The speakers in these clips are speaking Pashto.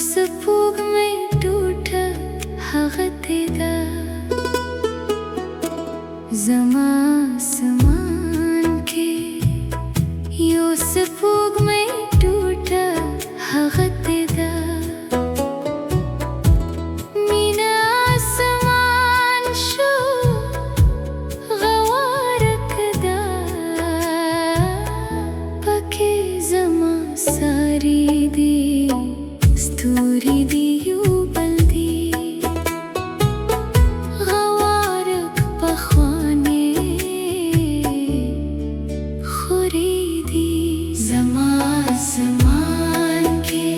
سپوږ مې ټوټه هغه تېده زما سمان کې یو سپوږ مې ټوټه هغه تېده مینا سمان شو غواره کده پکې زما ساری دی ستوري دی یو بل دی غوارک پخوانې خوري دی زما سمان کې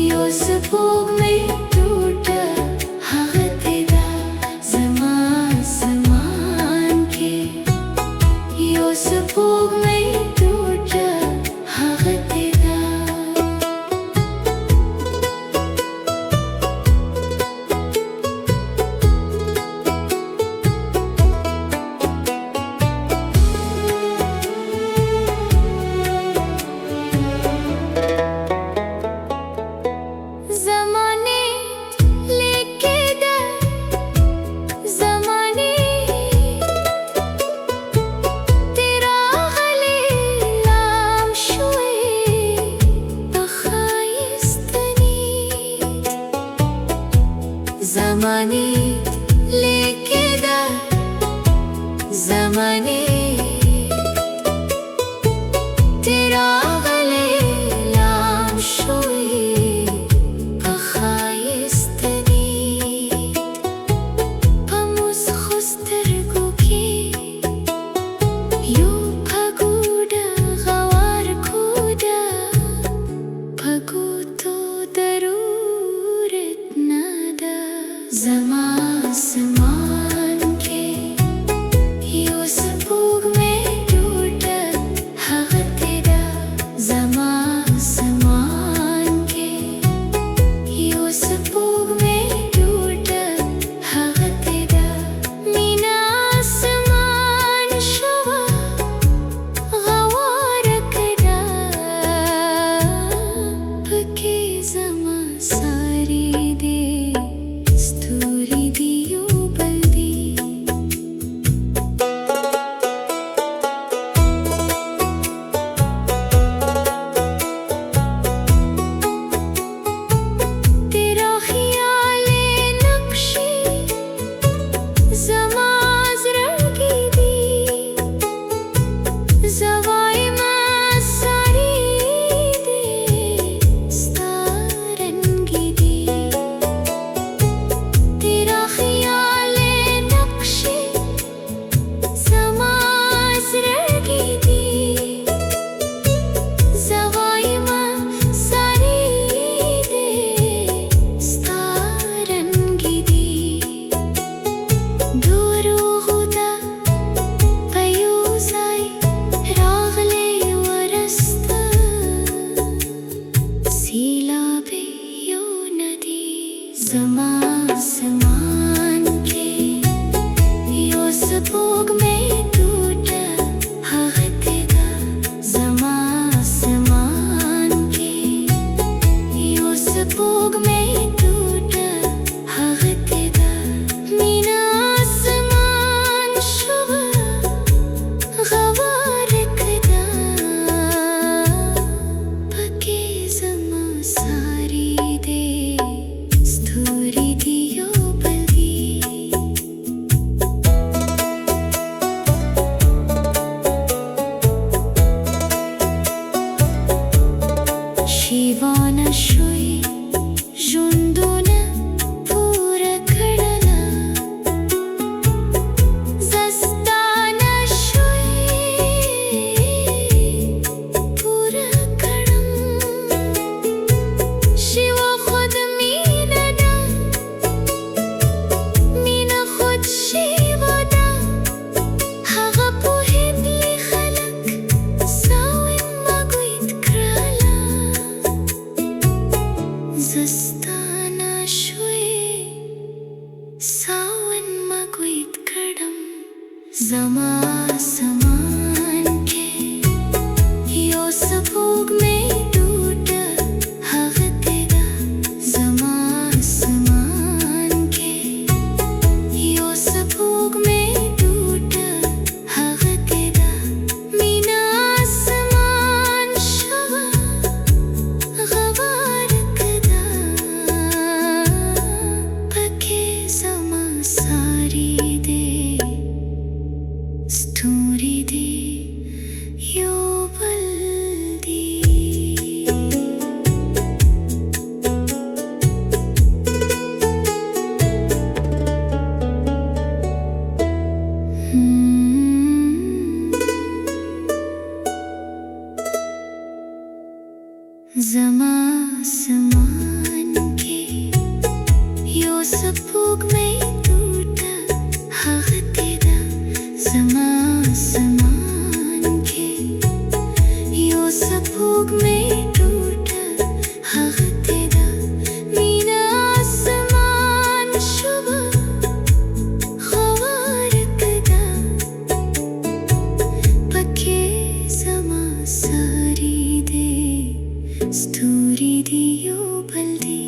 یو سپوږ مې ټوټه هغه تېده زما سمان کې یو سپوږ مې ټوټه هغه تېده زماني लेके दा زماني तेरा गले लाम शोई अखाइस्तनी पमुस खुस्तरगो की यू भगूडा गवार खुदा भगू तो दरूरत नदा زما سمان کې یو سپوږ مې ټوټه هغه تېده زما سمان کې یو سپوږ مې ټوټه هغه تېده مینا سمان شوه غواره کده پکې زما ساری دی ستوري دی یو بل دی तेरा خیال نقشی زما زړګی دی زوای ما ساری دی ستا رنګی دی तेरा ख्याल नक्शे समाज रगी दी जवाइमा सारी दे स्तारंगी दी दूरो खुदा पयूसाई रागले वरस्ता सीला बे यो नदी زما سمان کې یو سپوږ مې ټوټه هغه تېده زما سمان کې یو سپوږ مې ټوټه هغه تېده مینا سمان شوه غواره کده پکې زما ساری دی ستوري دی یو بل دی شیوانه شوی ژوندونه پوره کړله زستانه شوی پوره کړم شیوا خود مینه ده مینه خود شیوا ده هغه پوهېدلي خلک ساوین مګویت کړله زستانه شوی ساون مګویت کړم زما سمان کې یو سپوږ مې ټوټه هغه تېده समा समान के यो सपूग में टूटा हक तेरा समा समान के यो सपूग में टूटा हक तेरा मीना आसमान शुभ खवार कदा पके समा सारी दे स्तूरी दियो बल्दी